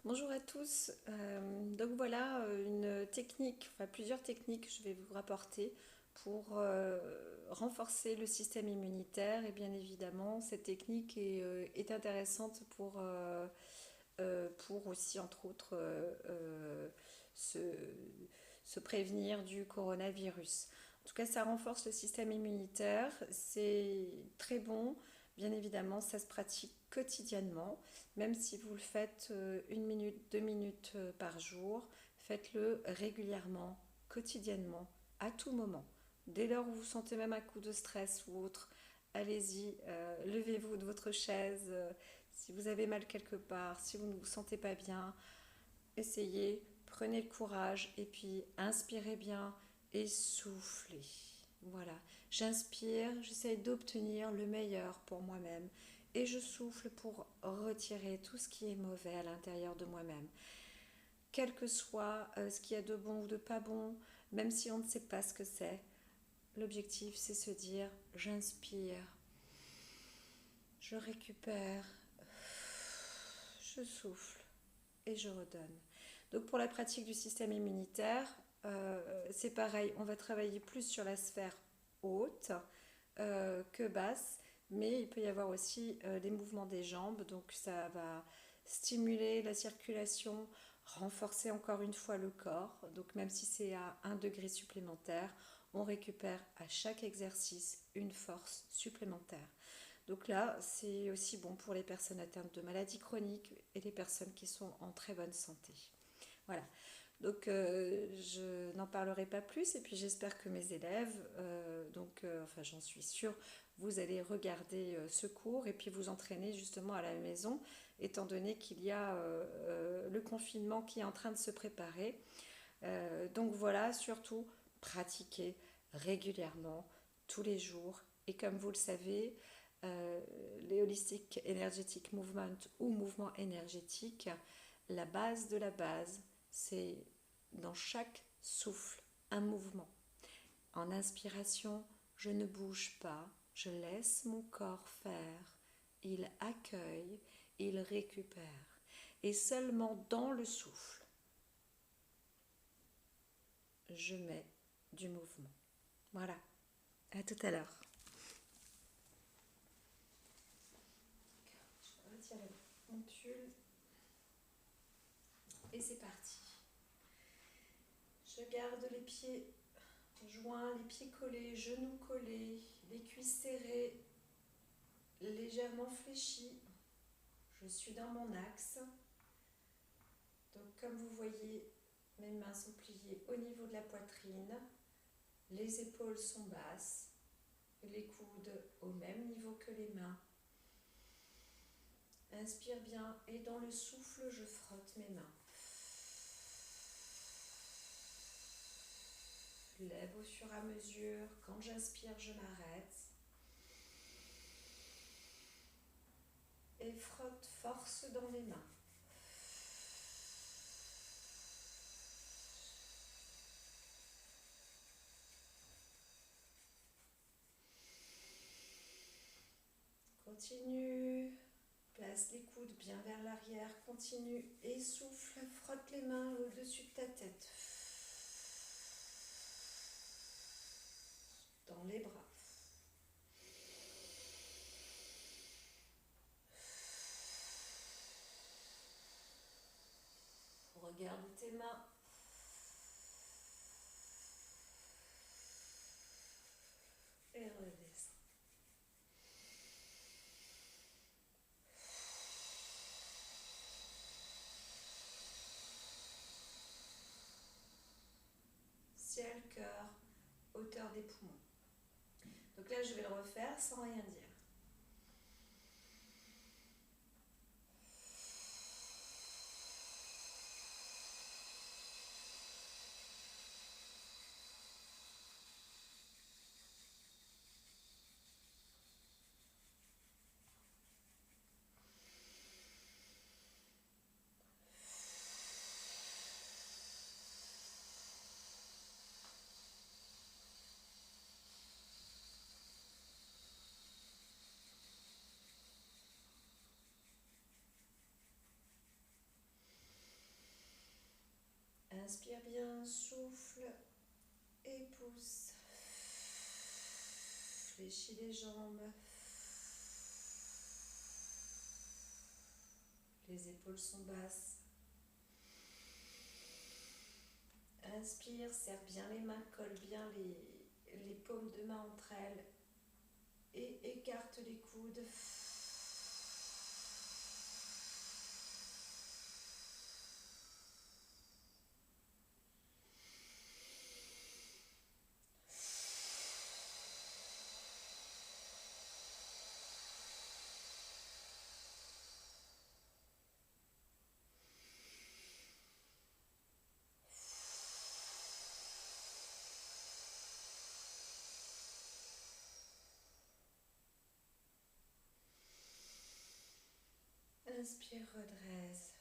Bonjour à tous. Donc voilà une technique, enfin plusieurs techniques que je vais vous rapporter pour renforcer le système immunitaire. Et bien évidemment, cette technique est intéressante pour aussi, entre autres, se, se prévenir du coronavirus. En tout cas, ça renforce le système immunitaire. C'est très bon. Bien évidemment, ça se pratique quotidiennement. Même si vous le faites 1 minute, 2 minutes par jour, faites-le régulièrement, quotidiennement, à tout moment. Dès lors où vous sentez même un coup de stress ou autre, allez-y, levez-vous de votre chaise. Si vous avez mal quelque part, si vous ne vous sentez pas bien, essayez, prenez le courage et puis inspirez bien et soufflez. Voilà, j'inspire, j'essaie d'obtenir le meilleur pour moi-même et je souffle pour retirer tout ce qui est mauvais à l'intérieur de moi-même. Quel que soit ce qu'il y a de bon ou de pas bon, même si on ne sait pas ce que c'est, l'objectif c'est se dire j'inspire, je récupère, je souffle et je redonne. Donc pour la pratique du système immunitaire, c'est pareil, on va travailler plus sur la sphère haute que basse, mais il peut y avoir aussi des mouvements des jambes, donc ça va stimuler la circulation, renforcer encore une fois le corps, donc même si c'est à 1 degré supplémentaire, on récupère à chaque exercice une force supplémentaire. Donc là, c'est aussi bon pour les personnes atteintes de maladies chroniques et les personnes qui sont en très bonne santé. Voilà. Donc je n'en parlerai pas plus et puis j'espère que mes élèves, enfin j'en suis sûre, vous allez regarder ce cours et puis vous entraîner justement à la maison, étant donné qu'il y a le confinement qui est en train de se préparer. Donc voilà, surtout pratiquer régulièrement, tous les jours. Et comme vous le savez, les Holistic Energetic Movement ou mouvement énergétique, la base de la base, c'est dans chaque souffle un mouvement. En inspiration, je ne bouge pas, je laisse mon corps faire. Il accueille, il récupère. Et seulement dans le souffle, je mets du mouvement. Voilà, à tout à l'heure. Je vais retirer mon tulle et c'est parti. Je garde les pieds joints, les pieds collés, genoux collés, les cuisses serrées, légèrement fléchies. Je suis dans mon axe. Donc comme vous voyez, mes mains sont pliées au niveau de la poitrine, les épaules sont basses, les coudes au même niveau que les mains. Inspire bien et dans le souffle, je frotte mes mains. Lève au fur et à mesure. Quand j'inspire, je m'arrête. Et frotte force dans les mains. Continue. Place les coudes bien vers l'arrière. Continue et souffle. Frotte les mains au-dessus de ta tête. Dans les bras. Regarde tes mains. Et redescends. Ciel, cœur, hauteur des poumons. Donc là, je vais le refaire sans rien dire. pouces. Fléchis les jambes. Les épaules sont basses. Inspire, serre bien les mains, colle bien les paumes de main entre elles et écarte les coudes. Inspire, redresse.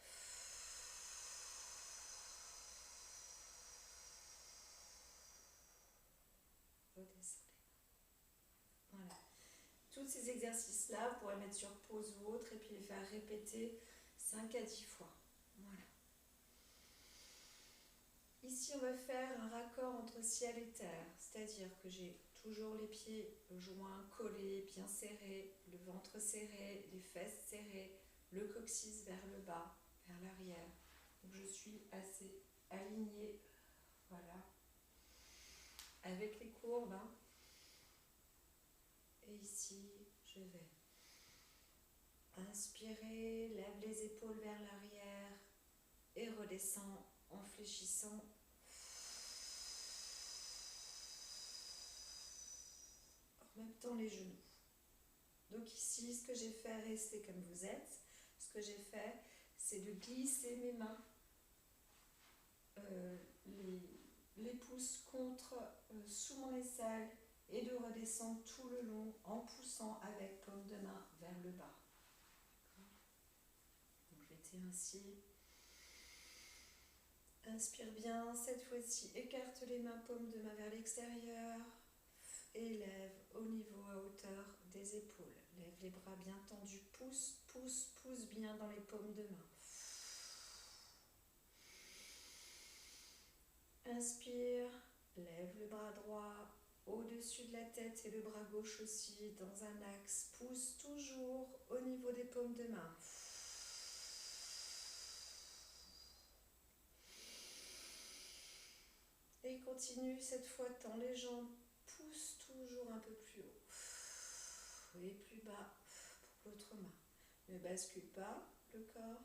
Redescends. Voilà. Tous ces exercices-là, vous pourrez mettre sur pause ou autre et puis les faire répéter 5 à 10 fois. Voilà. Ici, on va faire un raccord entre ciel et terre, c'est-à-dire que j'ai toujours les pieds joints, collés, bien serrés, le ventre serré, les fesses serrées, le coccyx vers le bas, vers l'arrière. Donc je suis assez alignée, voilà, avec les courbes. Hein. Et ici, je vais inspirer, lève les épaules vers l'arrière et redescends en fléchissant. En même temps les genoux. Donc ici, ce que j'ai fait, restez comme vous êtes. Ce que j'ai fait, c'est de glisser mes mains, les pouces contre, sous mon aisselle et de redescendre tout le long en poussant avec paume de main vers le bas. Donc j'étais ainsi. Inspire bien, cette fois-ci, écarte les mains, paume de main vers l'extérieur. Élève au niveau à hauteur des épaules. Lève les bras bien tendus, pousse, pousse, pousse bien dans les paumes de main. Inspire, lève le bras droit au-dessus de la tête et le bras gauche aussi dans un axe. Pousse toujours au niveau des paumes de main. Et continue cette fois, tends les jambes, pousse toujours un peu plus haut et plus bas pour l'autre main. Ne bascule pas le corps,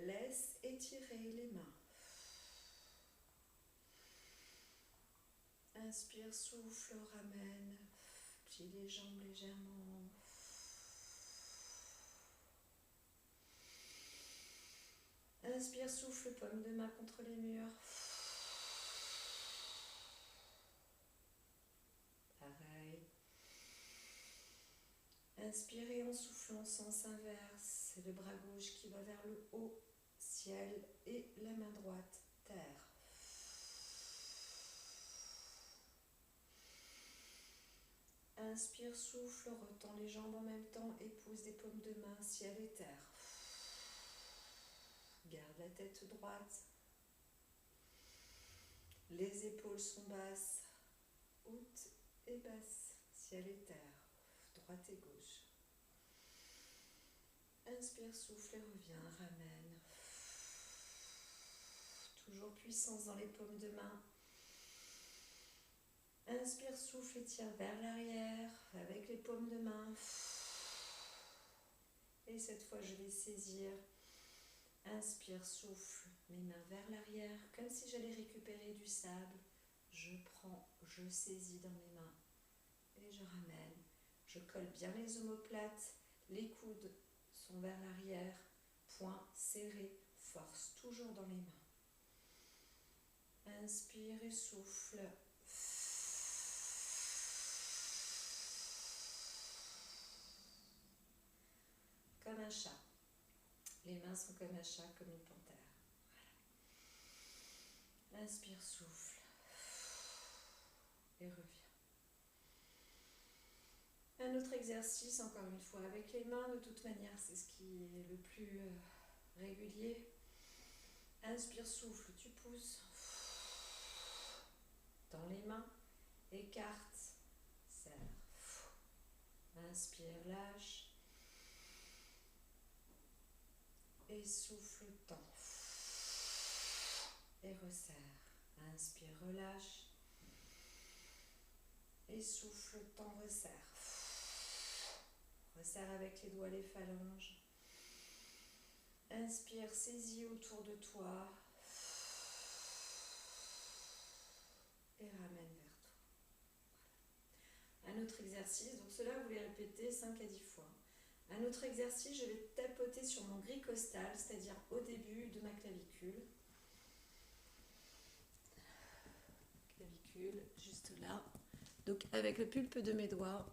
laisse étirer les mains. Inspire, souffle, ramène, plie les jambes légèrement. Inspire, souffle, paume de main contre les murs. Pareil. Inspirez en soufflant, sens inverse. C'est le bras gauche qui va vers le haut, ciel, et la main droite, terre. Inspire, souffle, retends les jambes en même temps et pousse des paumes de main, ciel et terre. Garde la tête droite. Les épaules sont basses, hautes et basses, ciel et terre, droite et gauche. Inspire, souffle et reviens, ramène. Toujours puissance dans les paumes de main. Inspire, souffle et tire vers l'arrière avec les paumes de main. Et cette fois, je vais saisir. Inspire, souffle, mes mains vers l'arrière, comme si j'allais récupérer du sable. Je prends, je saisis dans mes mains et je ramène. Je colle bien les omoplates, les coudes sont vers l'arrière, poings serrés, force toujours dans les mains. Inspire et souffle. Comme un chat. Les mains sont comme un chat, comme une panthère. Voilà. Inspire, souffle. Et reviens. Un autre exercice, encore une fois, avec les mains. De toute manière, c'est ce qui est le plus régulier. Inspire, souffle, tu pousses. Dans les mains. écarte, serre. Inspire, lâche. Et souffle, tend. Et resserre. Inspire, relâche. Et souffle, tend, resserre. Resserre avec les doigts les phalanges. Inspire, saisis autour de toi. Et ramène vers toi. Un autre exercice, donc cela vous les répétez 5 à 10 fois. Un autre exercice, je vais tapoter sur mon gris costal, c'est-à-dire au début de ma clavicule. Clavicule, juste là. Donc avec le pulpe de mes doigts,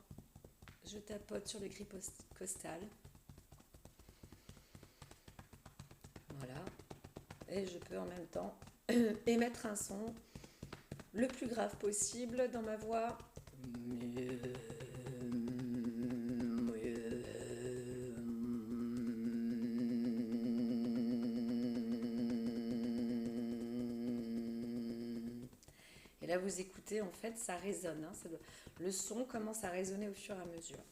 je tapote sur le gris costal. Voilà. Et je peux en même temps émettre un son le plus grave possible dans ma voix. Et là, vous écoutez, en fait, ça résonne. Hein, le son commence à résonner au fur et à mesure.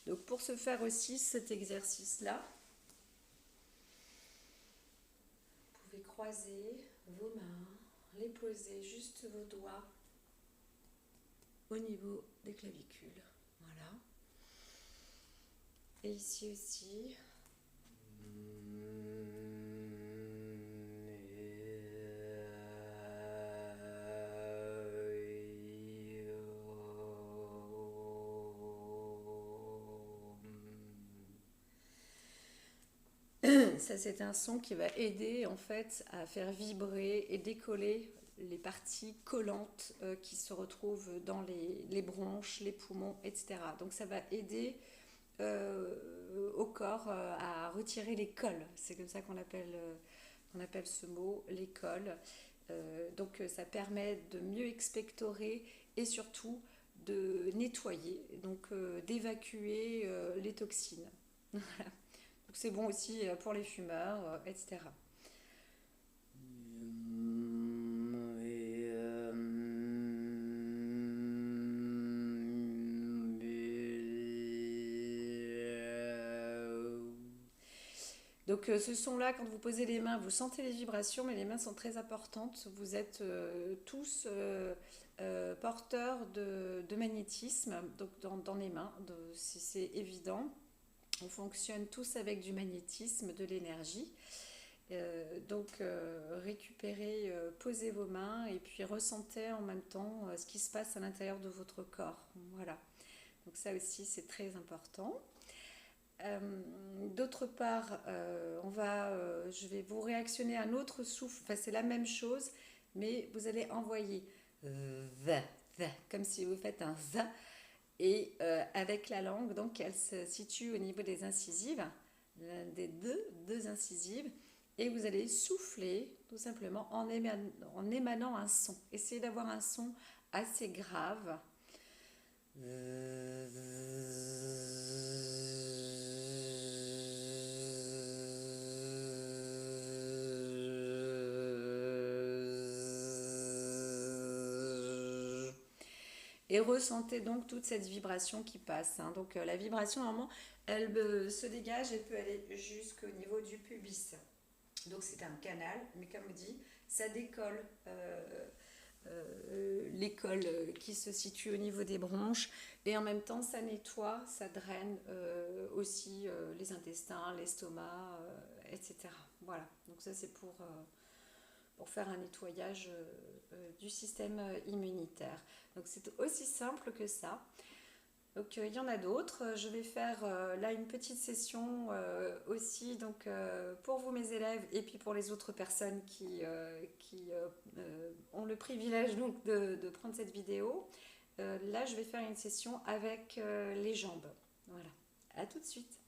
Donc, pour se faire aussi cet exercice-là, vous pouvez croiser vos mains, les poser juste vos doigts au niveau des clavicules. Voilà. Et ici aussi. Ça, c'est un son qui va aider en fait à faire vibrer et décoller les parties collantes qui se retrouvent dans les bronches, les poumons, etc. Donc ça va aider au corps à retirer les cols. C'est comme ça qu'on appelle ce mot, les cols. Donc ça permet de mieux expectorer et surtout de nettoyer, donc d'évacuer les toxines. Voilà. Donc c'est bon aussi pour les fumeurs, etc. Donc ce son-là, quand vous posez les mains, vous sentez les vibrations, mais les mains sont très importantes. Vous êtes tous porteurs de magnétisme donc dans les mains, c'est évident. On fonctionne tous avec du magnétisme, de l'énergie. Donc récupérez, posez vos mains et puis ressentez en même temps ce qui se passe à l'intérieur de votre corps. Voilà. Donc ça aussi c'est très important. D'autre part, je vais vous réactionner un autre souffle. Enfin, c'est la même chose, mais vous allez envoyer va, comme si vous faites un za. Et avec la langue, donc elle se situe au niveau des incisives, des deux incisives. Et vous allez souffler tout simplement en émanant un son. Essayez d'avoir un son assez grave. Et ressentez donc toute cette vibration qui passe. Hein. Donc la vibration, normalement, elle se dégage, elle peut aller jusqu'au niveau du pubis. Donc c'est un canal, mais comme on dit, ça décolle les cols qui se situent au niveau des bronches et en même temps ça nettoie, ça draine aussi les intestins, l'estomac, etc. Voilà, donc ça c'est pour faire un nettoyage du système immunitaire. Donc c'est aussi simple que ça. Donc il y en a d'autres. Je vais faire là une petite session aussi donc pour vous mes élèves et puis pour les autres personnes qui ont le privilège donc de prendre cette vidéo. Là je vais faire une session avec les jambes. Voilà. À tout de suite.